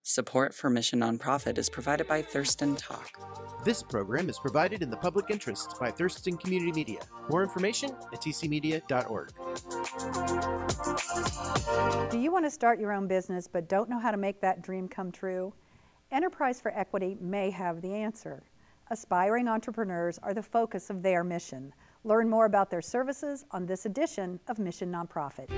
Support for Mission Nonprofit is provided by Thurston Talk. This program is provided in the public interest by Thurston Community Media. More information at tcmedia.org. Do you want to start your own business but don't know how to make that dream come true? Enterprise for Equity may have the answer. Aspiring entrepreneurs are the focus of their mission. Learn more about their services on this edition of Mission Nonprofit.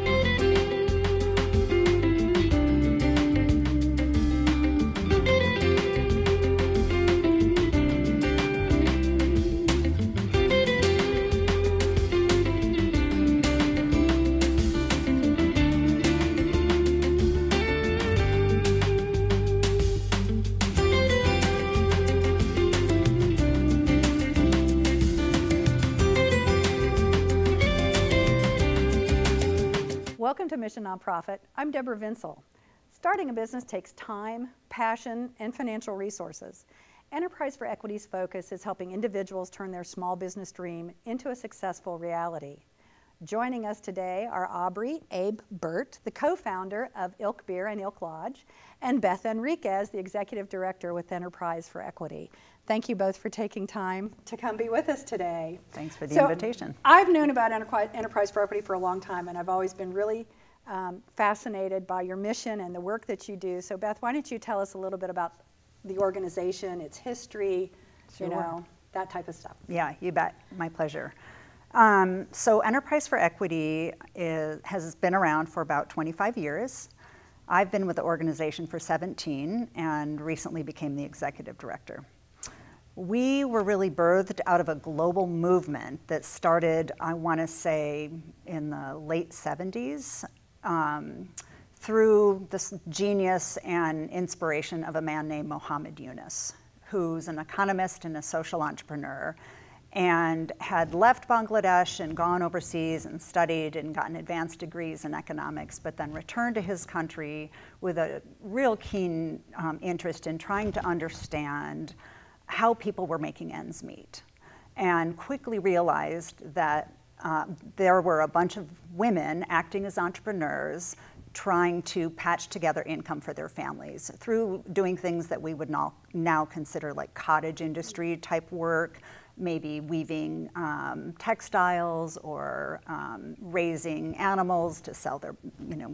Welcome to Mission Nonprofit. I'm Deborah Vinsel. Starting a business takes time, passion, and financial resources. Enterprise for Equity's focus is helping individuals turn their small business dream into a successful reality. Joining us today are Aubrey Abe Burt, the co-founder of Ilk Beer and Ilk Lodge, and Beth Enriquez, the executive director with Enterprise for Equity. Thank you both for taking time to come be with us today. Thanks for the invitation. I've known about Enterprise for Equity for a long time, and I've always been really fascinated by your mission and the work that you do. So Beth, why don't you tell us a little bit about the organization, its history, Sure. you know, that type of stuff. Yeah, you bet. My pleasure. So Enterprise for Equity has been around for about 25 years. I've been with the organization for 17 and recently became the executive director. We were really birthed out of a global movement that started, I want to say, in the late 70s through this genius and inspiration of a man named Muhammad Yunus, who's an economist and a social entrepreneur, and had left Bangladesh and gone overseas and studied and gotten advanced degrees in economics, but then returned to his country with a real keen interest in trying to understand how people were making ends meet, and quickly realized that there were a bunch of women acting as entrepreneurs trying to patch together income for their families through doing things that we would now consider like cottage industry type work, maybe weaving textiles or raising animals to sell their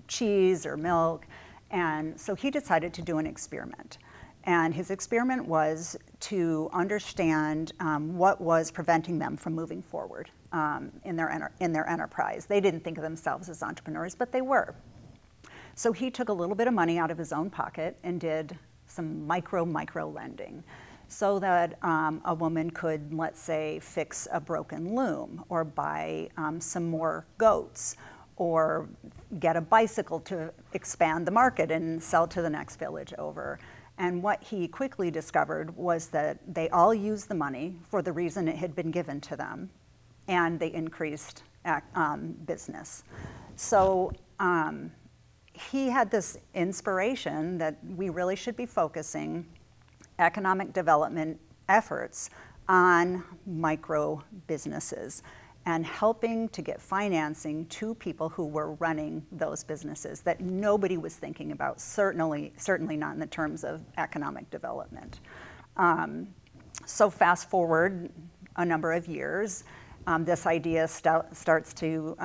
cheese or milk. And so he decided to do an experiment. And his experiment was to understand what was preventing them from moving forward in their enterprise. They didn't think of themselves as entrepreneurs, but they were. So he took a little bit of money out of his own pocket and did some micro lending so that a woman could, let's say, fix a broken loom or buy some more goats or get a bicycle to expand the market and sell to the next village over. And what he quickly discovered was that they all used the money for the reason it had been given to them, and they increased business. So he had this inspiration that we really should be focusing economic development efforts on micro businesses and helping to get financing to people who were running those businesses that nobody was thinking about, certainly not in the terms of economic development. So fast forward a number of years, this idea starts to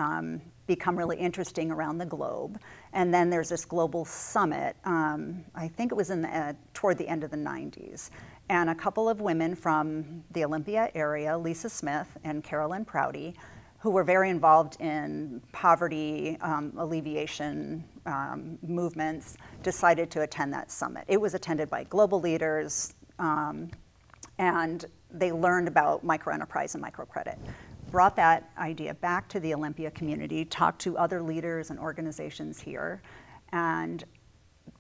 become really interesting around the globe. And then there's this global summit, I think it was toward the end of the 90s. And a couple of women from the Olympia area, Lisa Smith and Carolyn Prouty, who were very involved in poverty alleviation movements, decided to attend that summit. It was attended by global leaders, and they learned about microenterprise and microcredit. Brought that idea back to the Olympia community, talked to other leaders and organizations here, and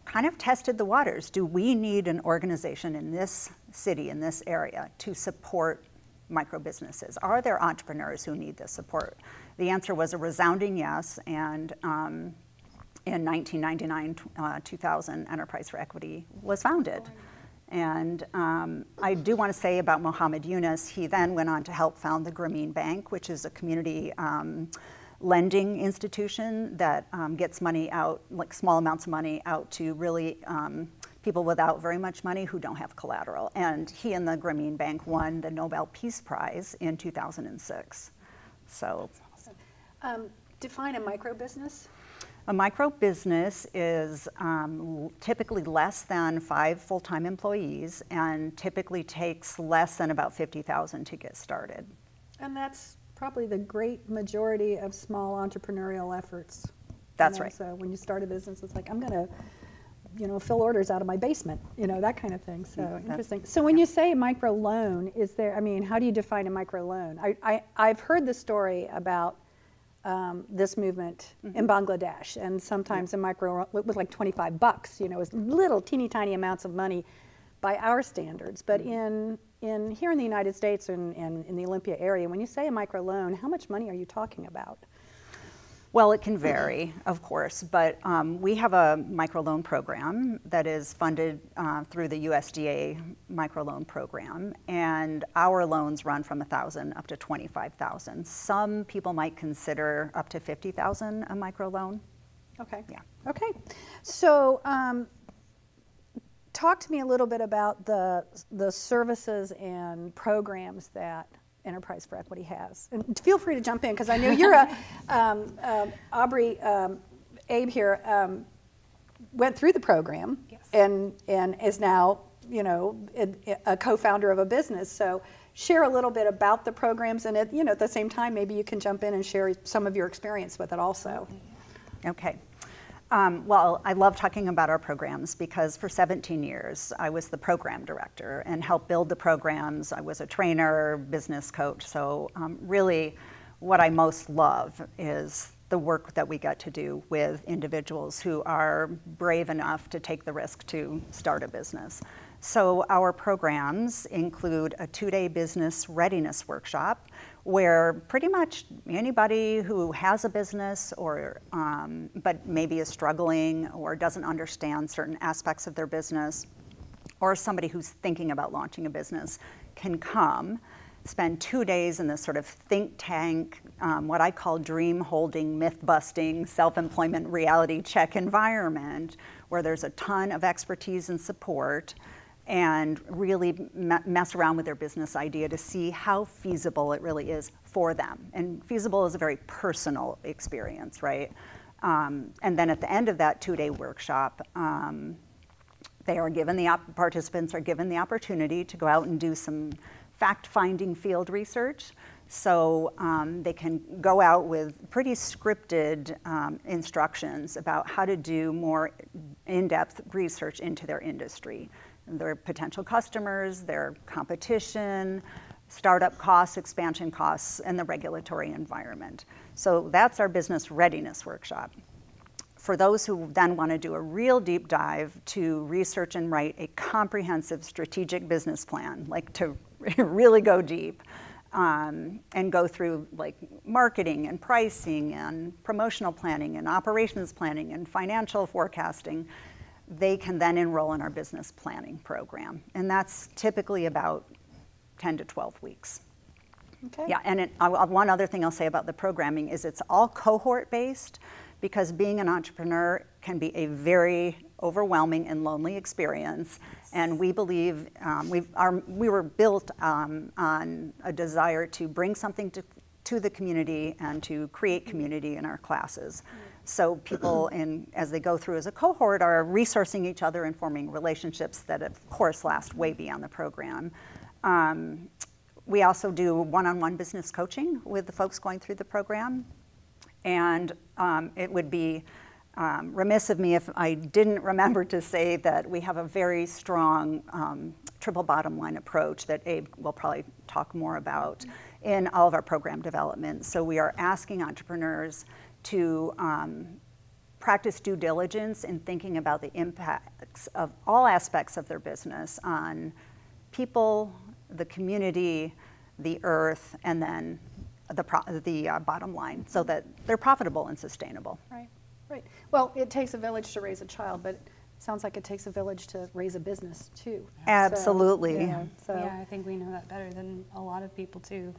kind of tested the waters. Do we need an organization in this city, in this area, to support micro businesses? Are there entrepreneurs who need this support? The answer was a resounding yes, and in 1999-2000, Enterprise for Equity was founded. And I do want to say about Muhammad Yunus, he then went on to help found the Grameen Bank, which is a community lending institution that gets money out, like small amounts of money out to really people without very much money who don't have collateral. And he and the Grameen Bank won the Nobel Peace Prize in 2006. So, define a micro business. A micro business is typically less than 5 full-time employees and typically takes less than about $50,000 to get started. And that's probably the great majority of small entrepreneurial efforts. That's right. So when you start a business, it's like, I'm going to, fill orders out of my basement, that kind of thing. So interesting. So when you say micro loan, how do you define a micro loan? I've heard the story about this movement in Bangladesh, and sometimes a micro was like $25, it was little teeny tiny amounts of money by our standards. But in here in the United States and in the Olympia area, when you say a micro loan, how much money are you talking about? Well, it can vary, of course, but we have a microloan program that is funded through the USDA microloan program, and our loans run from $1,000 up to $25,000. Some people might consider up to $50,000 a microloan. Okay. Yeah. Okay. So, talk to me a little bit about the services and programs that Enterprise for Equity has. And feel free to jump in, because I know you're Aubrey, Abe here, went through the program. Yes. and is now, a co-founder of a business. So share a little bit about the programs, and at the same time, maybe you can jump in and share some of your experience with it also. Okay. Well, I love talking about our programs because for 17 years I was the program director and helped build the programs. I was a trainer, business coach. So really what I most love is the work that we get to do with individuals who are brave enough to take the risk to start a business. So our programs include a 2-day business readiness workshop where pretty much anybody who has a business or but maybe is struggling or doesn't understand certain aspects of their business, or somebody who's thinking about launching a business, can come, spend 2 days in this sort of think tank, what I call dream holding, myth busting, self-employment reality check environment where there's a ton of expertise and support, and really mess around with their business idea to see how feasible it really is for them. And feasible is a very personal experience, right? And then at the end of that 2-day workshop, participants are given the opportunity to go out and do some fact-finding field research. So they can go out with pretty scripted instructions about how to do more in-depth research into their industry, their potential customers, their competition, startup costs, expansion costs, and the regulatory environment. So that's our business readiness workshop. For those who then want to do a real deep dive to research and write a comprehensive strategic business plan, like to really go deep, and go through like marketing and pricing and promotional planning and operations planning and financial forecasting, they can then enroll in our business planning program. And that's typically about 10 to 12 weeks. Okay. Yeah, and one other thing I'll say about the programming is it's all cohort based, because being an entrepreneur can be a very overwhelming and lonely experience. And we believe we were built on a desire to bring something to the community and to create community in our classes. So people, as they go through as a cohort, are resourcing each other and forming relationships that, of course, last way beyond the program. We also do one-on-one business coaching with the folks going through the program. And it would be remiss of me if I didn't remember to say that we have a very strong triple bottom line approach that Abe will probably talk more about in all of our program development. So we are asking entrepreneurs to practice due diligence in thinking about the impacts of all aspects of their business on people, the community, the earth, and then the bottom line, so that they're profitable and sustainable. Right, right. Well, it takes a village to raise a child, but it sounds like it takes a village to raise a business too. Absolutely. Yeah, I think we know that better than a lot of people too.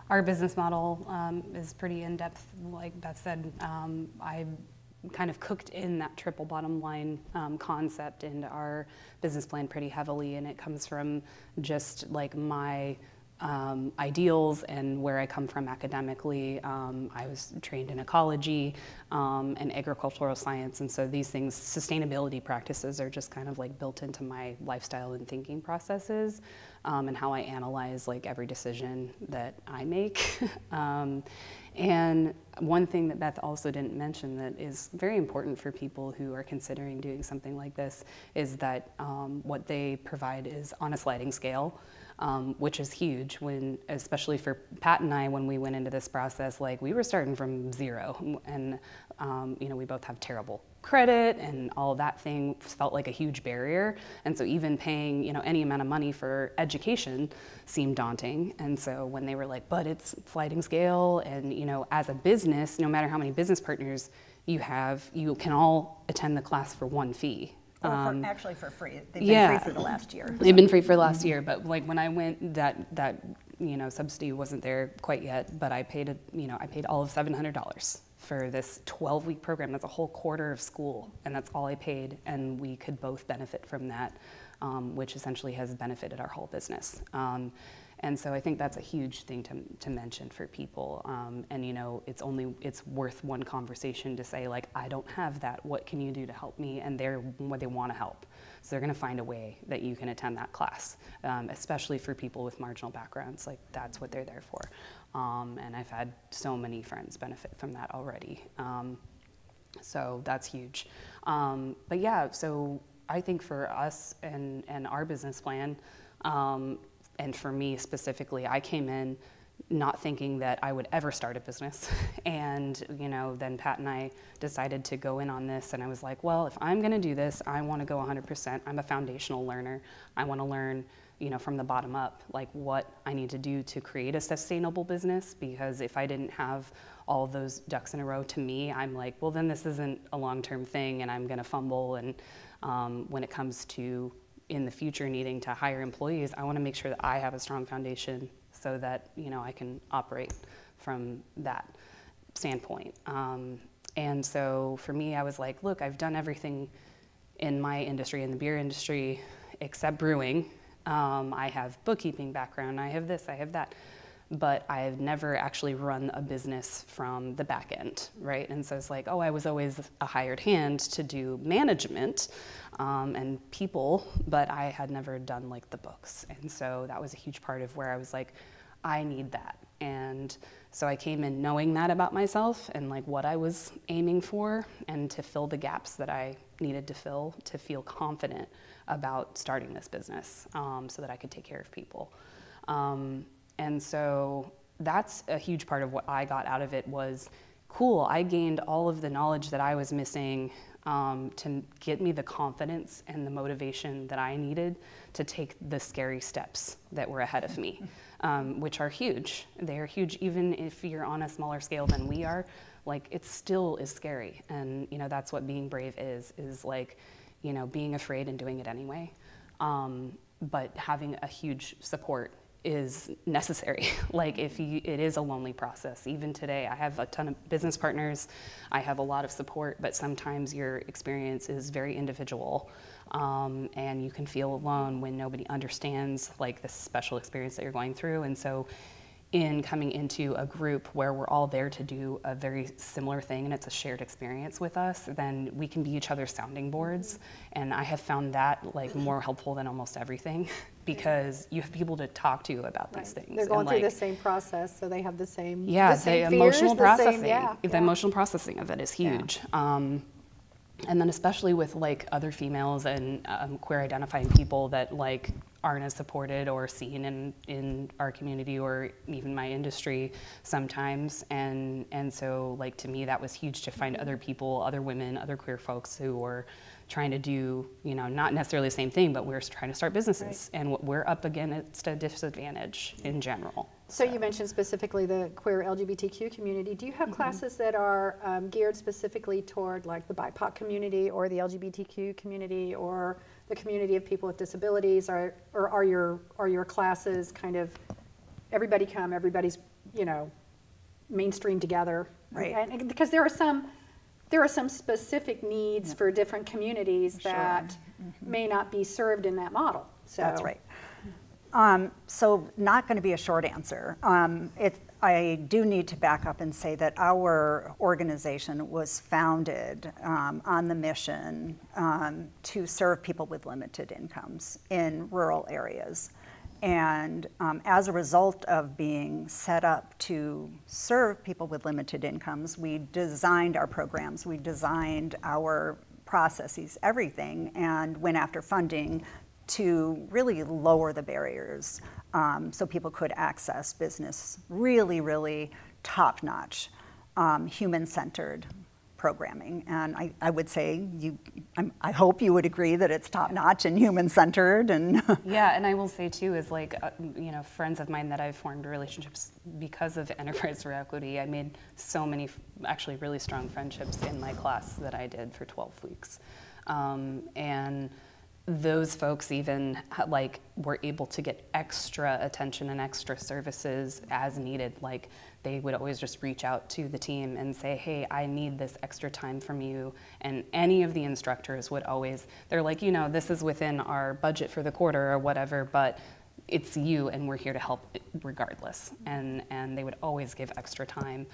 Our business model is pretty in-depth. Like Beth said, kind of cooked in that triple bottom line concept into our business plan pretty heavily, and it comes from just like my ideals and where I come from academically. I was trained in ecology and agricultural science, and so these things, sustainability practices, are just kind of like built into my lifestyle and thinking processes, and how I analyze like every decision that I make. And one thing that Beth also didn't mention that is very important for people who are considering doing something like this is that what they provide is on a sliding scale. Which is huge when, especially for Pat and I, when we went into this process, like we were starting from zero, and you know, we both have terrible credit, and all of that thing felt like a huge barrier. And so even paying, you know, any amount of money for education seemed daunting. And so when they were like, but it's sliding scale, and you know, as a business, no matter how many business partners you have, you can all attend the class for one fee. Or actually for free. They've been free for the last year. They've been free for the last year, but like when I went, that you know, subsidy wasn't there quite yet, but I paid I paid all of $700 for this 12-week program. That's a whole quarter of school, and that's all I paid, and we could both benefit from that, which essentially has benefited our whole business. And so I think that's a huge thing to mention for people. And you know, it's worth one conversation to say, like, I don't have that. What can you do to help me? And they want to help. So they're going to find a way that you can attend that class, especially for people with marginal backgrounds. Like, that's what they're there for. And I've had so many friends benefit from that already. So that's huge. But yeah, so I think for us and our business plan, and for me specifically, I came in not thinking that I would ever start a business. And, you know, then Pat and I decided to go in on this, and I was like, well, if I'm gonna do this, I wanna go 100%. I'm a foundational learner. I wanna learn, you know, from the bottom up, like what I need to do to create a sustainable business, because if I didn't have all of those ducks in a row, to me, I'm like, well, then this isn't a long-term thing, and I'm gonna fumble. And when it comes to in the future needing to hire employees, I want to make sure that I have a strong foundation so that, you know, I can operate from that standpoint. And so for me, I was like, look, I've done everything in my industry, in the beer industry, except brewing. I have bookkeeping background, I have this, I have that, but I've never actually run a business from the back end, right? And so it's like, oh, I was always a hired hand to do management and people, but I had never done like the books. And so that was a huge part of where I was like, I need that. And so I came in knowing that about myself and like what I was aiming for, and to fill the gaps that I needed to fill to feel confident about starting this business, so that I could take care of people. And so that's a huge part of what I got out of it was, cool, I gained all of the knowledge that I was missing to get me the confidence and the motivation that I needed to take the scary steps that were ahead of me, which are huge. They are huge, even if you're on a smaller scale than we are, like it still is scary. And you know, that's what being brave is like, you know, being afraid and doing it anyway. But having a huge support is necessary. Like it is a lonely process. Even today, I have a ton of business partners. I have a lot of support, but sometimes your experience is very individual. And you can feel alone when nobody understands like the special experience that you're going through. And so in coming into a group where we're all there to do a very similar thing and it's a shared experience with us, then we can be each other's sounding boards. And I have found that like more helpful than almost everything, because you have people to talk to about these things. They're going through the same process, so they have the same the emotional processing. The emotional processing of it is huge. And then especially with like other females and queer identifying people that like aren't as supported or seen in our community or even my industry sometimes. And so like to me that was huge to find other people, other women, other queer folks who were trying to do, you know, not necessarily the same thing, but we're trying to start businesses. Right. And we're up against a disadvantage in general. So you mentioned specifically the queer LGBTQ community. Do you have classes that are geared specifically toward like the BIPOC community or the LGBTQ community or the community of people with disabilities, or are your classes kind of everybody come, everybody's, you know, mainstream together? Right. And because there are some there are some specific needs for different communities that may not be served in that model. So. That's right. So not going to be a short answer. I do need to back up and say that our organization was founded on the mission to serve people with limited incomes in rural areas. And as a result of being set up to serve people with limited incomes, we designed our programs, we designed our processes, everything, and went after funding to really lower the barriers so people could access business, really, really top-notch, human-centered programming. And I would say, I hope you would agree that it's top-notch and human-centered. And yeah, and I will say too, is like, you know, friends of mine that I've formed relationships because of Enterprise for Equity. I made so many actually really strong friendships in my class that I did for 12 weeks. And those folks even like were able to get extra attention and extra services as needed. Like they would always just reach out to the team and say, hey, I need this extra time from you. And any of the instructors would always, they're like, you know, this is within our budget for the quarter or whatever, but it's you and we're here to help regardless. And they would always give extra time.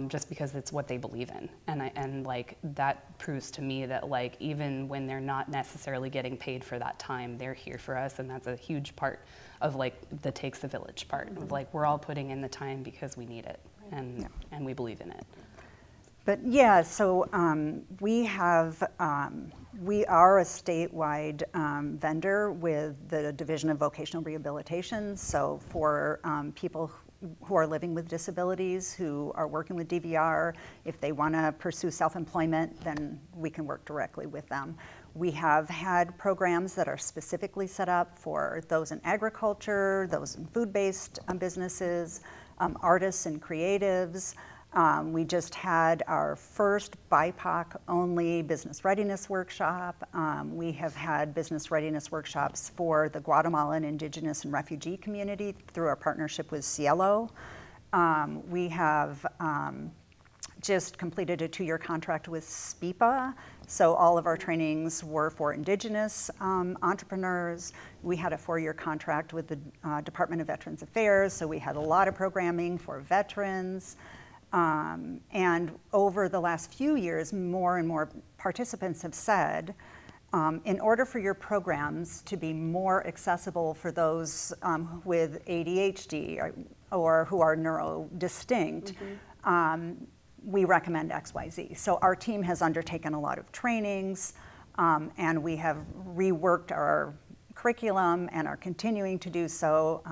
Just because it's what they believe in, and like that proves to me that like even when they're not necessarily getting paid for that time, they're here for us, and that's a huge part of like the takes a village part of like we're all putting in the time because we need it, and we believe in it. But yeah, so we are a statewide vendor with the Division of Vocational Rehabilitation. So for people who are living with disabilities, who are working with DVR, if they want to pursue self-employment, then we can work directly with them. We have had programs that are specifically set up for those in agriculture, those in food-based businesses, artists and creatives. We just had our first BIPOC-only business readiness workshop. We have had business readiness workshops for the Guatemalan indigenous and refugee community through our partnership with Cielo. We have just completed a 2-year contract with SPIPA. So all of our trainings were for indigenous entrepreneurs. We had a 4-year contract with the Department of Veterans Affairs. So we had a lot of programming for veterans. And over the last few years, more and more participants have said, in order for your programs to be more accessible for those with ADHD or who are neurodistinct, we recommend XYZ. So our team has undertaken a lot of trainings, and we have reworked our curriculum and are continuing to do so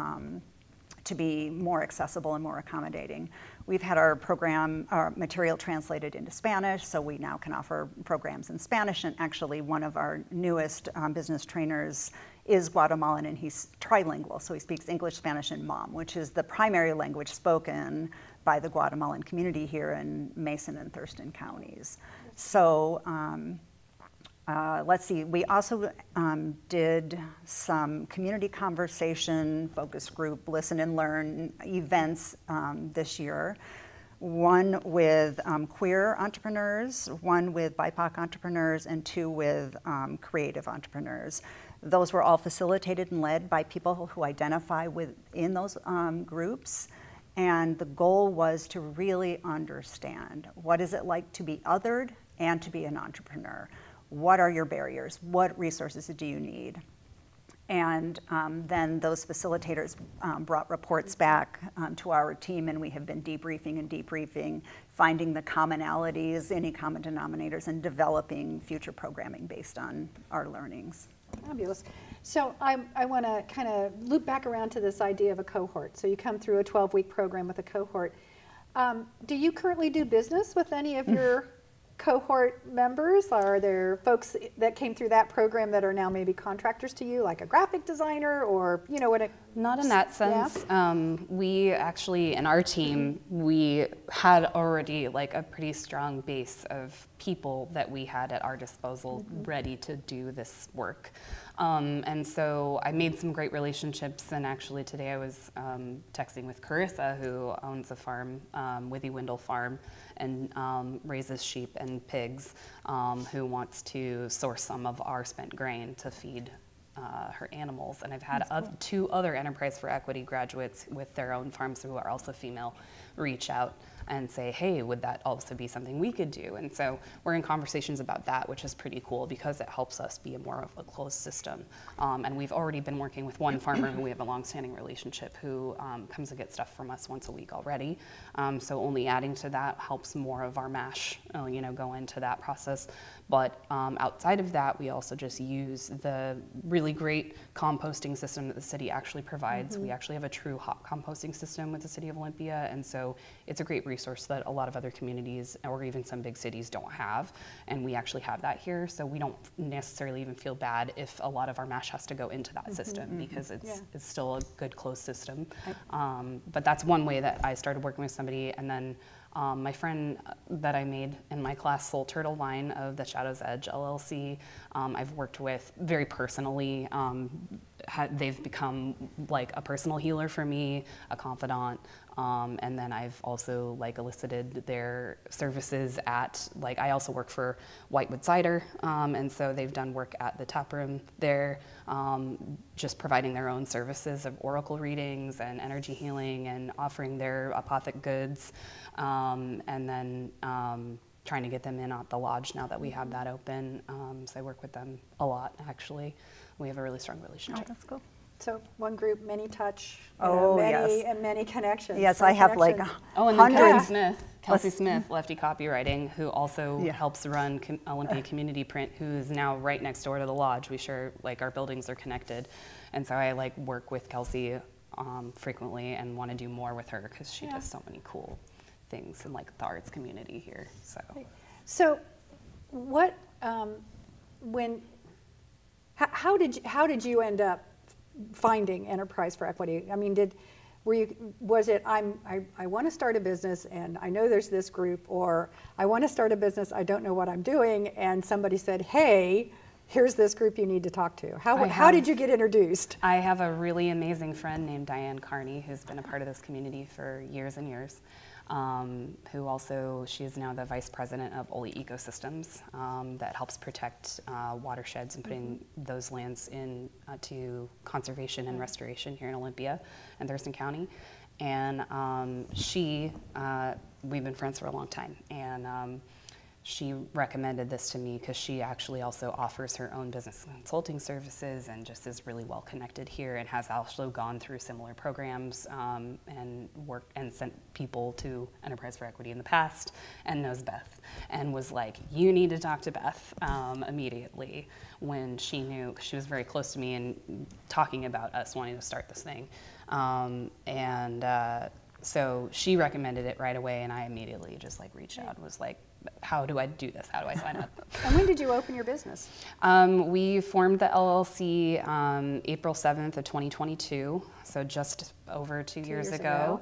to be more accessible and more accommodating. We've had our program, our material translated into Spanish, so we now can offer programs in Spanish, and actually one of our newest business trainers is Guatemalan, and he's trilingual, so he speaks English, Spanish, and Hmong, which is the primary language spoken by the Guatemalan community here in Mason and Thurston counties. So let's see, we also did some community conversation, focus group, listen and learn events this year. One with queer entrepreneurs, one with BIPOC entrepreneurs, and 2 with creative entrepreneurs. Those were all facilitated and led by people who identify within those groups. And the goal was to really understand what is it like to be othered and to be an entrepreneur. What are your barriers? What resources do you need? And then those facilitators brought reports back to our team, and we have been debriefing, finding the commonalities, any common denominators, and developing future programming based on our learnings. Fabulous. So I want to kind of loop back around to this idea of a cohort. So you come through a 12-week program with a cohort. Do you currently do business with any of your cohort members? Are there folks that came through that program that are now maybe contractors to you, like a graphic designer, or you know what? Not in that sense. Yeah. We actually, in our team, we had already like a pretty strong base of people that we had at our disposal ready to do this work. And so I made some great relationships, and actually today I was texting with Carissa, who owns a farm, Withy Windle Farm, and raises sheep and pigs, who wants to source some of our spent grain to feed her animals. And I've had two other Enterprise for Equity graduates with their own farms who are also female reach out and say, hey, would that also be something we could do? And so we're in conversations about that, which is pretty cool because it helps us be more of a closed system. And we've already been working with one farmer who we have a longstanding relationship who comes and gets stuff from us once a week already. So only adding to that helps more of our mash, go into that process. But outside of that, we also just use the really great composting system that the city actually provides. We actually have a true hot composting system with the City of Olympia, and so it's a great resource that a lot of other communities or even some big cities don't have, and we actually have that here, so we don't necessarily even feel bad if a lot of our mash has to go into that system because it's still a good closed system. But that's one way that I started working with somebody, and then my friend that I made in my class, Soul Turtle Line of the Shadow's Edge LLC, I've worked with very personally. They've become like a personal healer for me, a confidant, and then I've also elicited their services at, I also work for Whitewood Cider, and so they've done work at the tap room there, just providing their own services of oracle readings and energy healing and offering their apothic goods, and then trying to get them in at the lodge now that we have that open. So I work with them a lot, actually. We have a really strong relationship. Oh, that's cool. So one group, many touch, many connections. Yes, I have like and then Kelsey Smith, Lefty Copywriting, who also helps run Olympia Community Print, who's now right next door to the lodge. We share, our buildings are connected. And so I work with Kelsey frequently and want to do more with her because she does so many cool things in the arts community here. So what, how did you end up finding Enterprise for Equity? I mean, was it I want to start a business and I know there's this group, or I want to start a business, I don't know what I'm doing, and somebody said, hey, here's this group you need to talk to. How did you get introduced? I have a really amazing friend named Diane Carney who's been a part of this community for years and years. Who also, she is now the Vice President of Oli Ecosystems that helps protect watersheds and putting those lands in to conservation and restoration here in Olympia and Thurston County. And we've been friends for a long time, and she recommended this to me because she actually also offers her own business consulting services and just is really well connected here and has also gone through similar programs and worked and sent people to Enterprise for Equity in the past and knows Beth and was like, you need to talk to Beth immediately when she knew, because she was very close to me and talking about us wanting to start this thing. So she recommended it right away, and I immediately just reached out and was like, how do I do this? How do I sign up? And when did you open your business? We formed the LLC April 7th of 2022, so just over 2 years ago.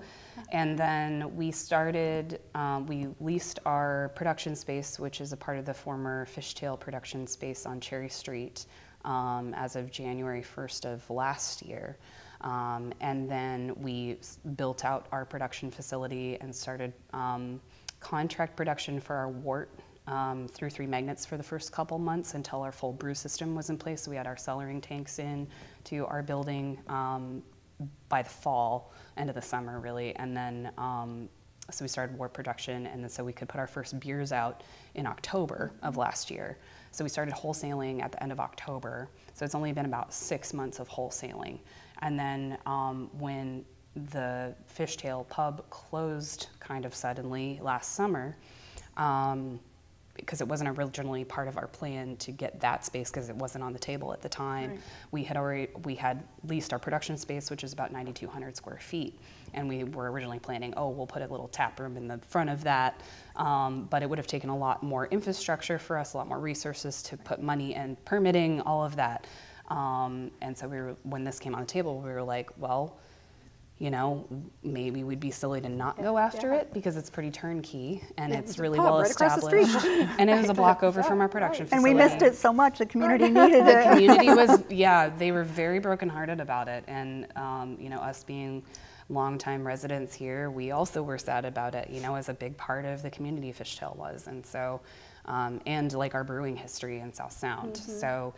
And then we started, we leased our production space, which is a part of the former Fishtail production space on Cherry Street, as of January 1st of last year. And then we built out our production facility and started contract production for our wort through 3 magnets for the first couple months until our full brew system was in place. So we had our cellaring tanks in to our building by the fall, end of the summer really, and then so we started wort production, and then so we could put our first beers out in October of last year. So we started wholesaling at the end of October. So it's only been about 6 months of wholesaling. And then when the Fishtail pub closed kind of suddenly last summer, because it wasn't originally part of our plan to get that space because it wasn't on the table at the time. Right. We had leased our production space, which is about 9,200 square feet, and we were originally planning, we'll put a little tap room in the front of that, but it would have taken a lot more infrastructure for us, a lot more resources to put money and permitting, all of that. And so when this came on the table, we were like, well, you know, maybe we'd be silly to not go after it because it's pretty turnkey and it's really well right across the established. street. And it was a block over from our production And facility. we missed it so much, the community needed The it. community was, yeah, they were very brokenhearted about it. And, you know, us being longtime residents here, we also were sad about it, you know, as a big part of the community Fishtail was. And so, and like our brewing history in South Sound. So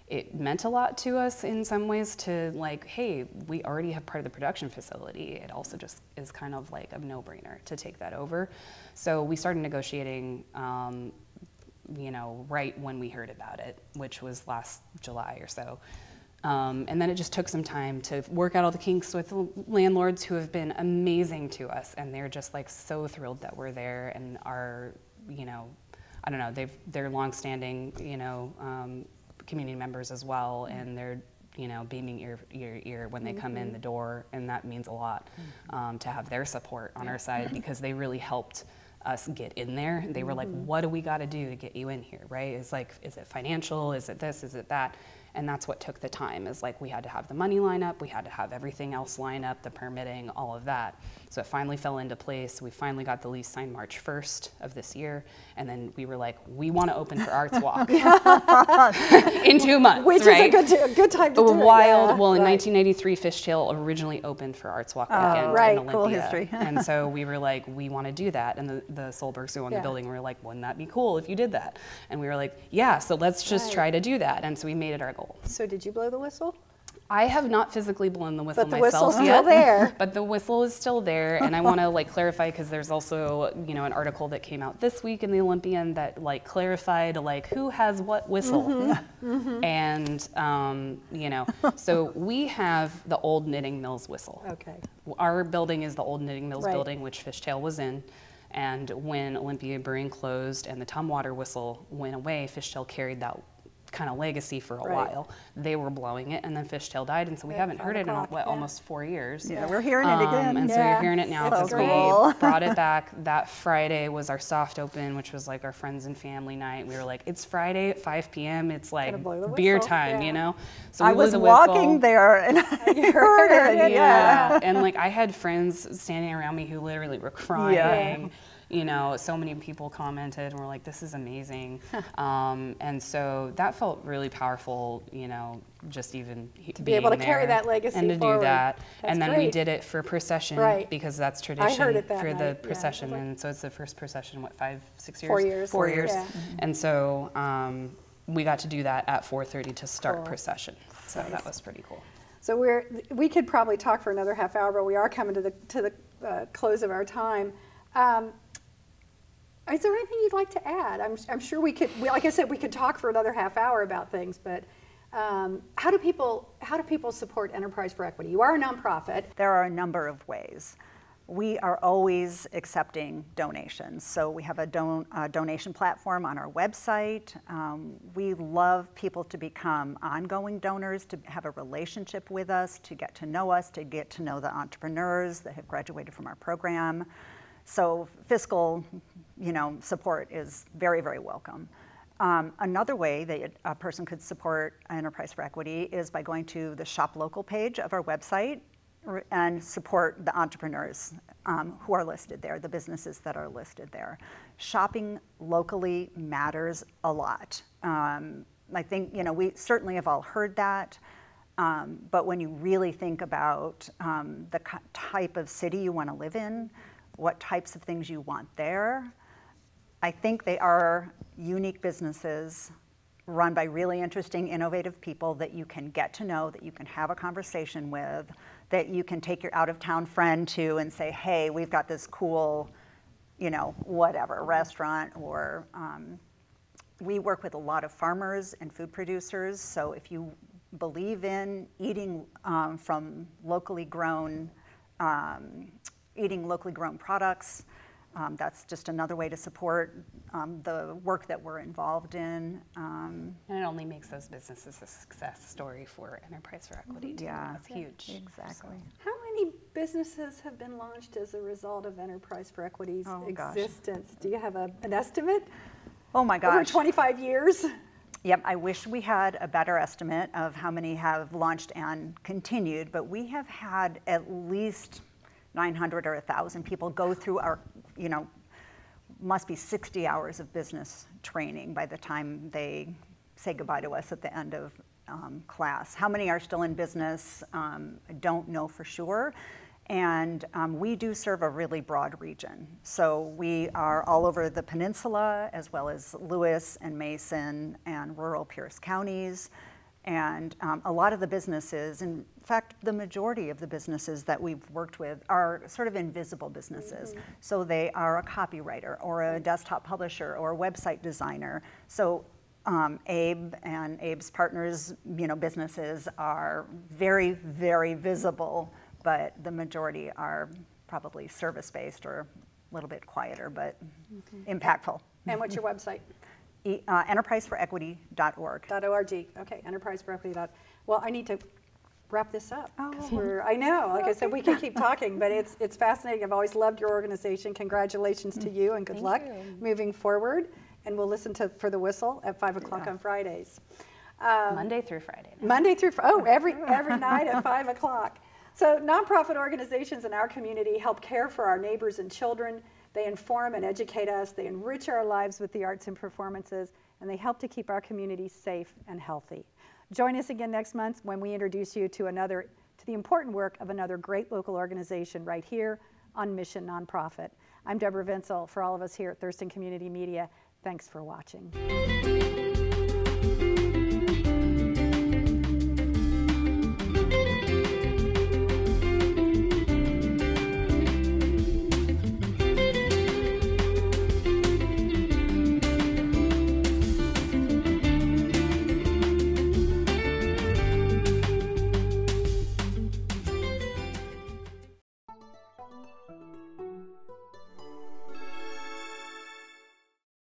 it meant a lot to us in some ways to like, hey, we already have part of the production facility. It also just is kind of like a no-brainer to take that over. So we started negotiating, you know, right when we heard about it, which was last July or so. And then it just took some time to work out all the kinks with landlords who have been amazing to us. And they're just like so thrilled that we're there and are, you know, I don't know, they're longstanding, you know, community members as well, and they're, you know, beaming ear to ear when they come in the door, and that means a lot to have their support on our side because they really helped us get in there. They were like, what do we got to do to get you in here, right? It's like, is it financial? Is it this? Is it that? And that's what took the time, is like we had to have the money line up, we had to have everything else line up, the permitting, all of that. So it finally fell into place. We finally got the lease signed March 1st of this year. And then we were like, we want to open for Arts Walk in 2 months, Which right? is a good time to do it. Well, in right. 1993, Fishtail originally opened for Arts Walk weekend right, in Olympia. cool history. And so we were like, we want to do that. And the Solbergs who own the building were like, wouldn't that be cool if you did that? And we were like, yeah, so let's just try to do that. And so we made it our goal. So did you blow the whistle? I have not physically blown the whistle But the myself whistle's yet. still there. But the whistle is still there, and I want to like clarify because there's also, you know, an article that came out this week in the Olympian that like clarified like who has what whistle, and you know, so we have the old Knitting Mills whistle. Okay. Our building is the old Knitting Mills Right. building, which Fishtail was in. And when Olympia Brewing closed and the Tumwater whistle went away, Fishtail carried that kind of legacy for a while. They were blowing it, and then Fishtail died, and so we haven't heard it in almost 4 years. Yeah, we're hearing it again. And so you're hearing it now That's because cool. we brought it back. That Friday was our soft open, which was like our friends and family night. We were like, it's Friday at 5 p.m. It's like blow the beer whistle. time, you know? So I we blew was the whistle. walking there and I heard it. Yeah, and like I had friends standing around me who literally were crying. Yeah. You know, so many people commented and were like, this is amazing. And so that felt really powerful, you know, just even to be able to carry that legacy and to forward. do that. That's and then we great. did it for procession because that's I tradition heard it that for night, the yeah. procession. And so it's the first procession, what, 5, 6 years? 4 years. 4 years. Yeah. And so we got to do that at 4:30 to start procession. So that was pretty cool. So we could probably talk for another half hour, but we are coming to the close of our time. Is there anything you'd like to add? I'm sure we could. Like I said, we could talk for another half hour about things, but how do people support Enterprise for Equity? You are a nonprofit. There are a number of ways. We are always accepting donations. So we have a donation platform on our website. We love people to become ongoing donors, to have a relationship with us, to get to know us, to get to know the entrepreneurs that have graduated from our program. So fiscal, you know, support is very, very welcome. Another way that a person could support Enterprise for Equity is by going to the Shop Local page of our website and support the entrepreneurs who are listed there, the businesses that are listed there. Shopping locally matters a lot. I think, you know, we certainly have all heard that, but when you really think about the type of city you want to live in, what types of things you want there, I think they are unique businesses run by really interesting, innovative people that you can get to know, that you can have a conversation with, that you can take your out-of-town friend to and say, hey, we've got this cool, you know, whatever, restaurant, or we work with a lot of farmers and food producers, so if you believe in eating from locally grown products. That's just another way to support the work that we're involved in. And it only makes those businesses a success story for Enterprise for Equity too. Yeah, That's huge. Exactly. How many businesses have been launched as a result of Enterprise for Equity's existence? Do you have an estimate? Oh my gosh. Over 25 years? Yep, I wish we had a better estimate of how many have launched and continued, but we have had at least 900 or 1,000 people go through our, must be 60 hours of business training by the time they say goodbye to us at the end of class. How many are still in business? I don't know for sure. And we do serve a really broad region. So we are all over the peninsula, as well as Lewis and Mason and rural Pierce counties. And a lot of the businesses, in fact, the majority of the businesses that we've worked with are sort of invisible businesses. Mm-hmm. So they are a copywriter or a desktop publisher or a website designer. So Abe and Abe's partners, businesses are very, very visible, but the majority are probably service-based or a little bit quieter, but impactful. And what's your website? Enterpriseforequity.org. .org. Okay, enterpriseforequity. Well, I need to wrap this up. Oh. I know, like I said, we can keep talking, but it's fascinating. I've always loved your organization. Congratulations to you, and good luck moving forward. And we'll listen for the whistle at 5 o'clock on Fridays. Monday through Friday. Every night at 5 o'clock. So nonprofit organizations in our community help care for our neighbors and children. They inform and educate us. They enrich our lives with the arts and performances, and they help to keep our community safe and healthy. Join us again next month when we introduce you to the important work of another great local organization right here on Mission Nonprofit. I'm Deborah Vinsel. For all of us here at Thurston Community Media, thanks for watching.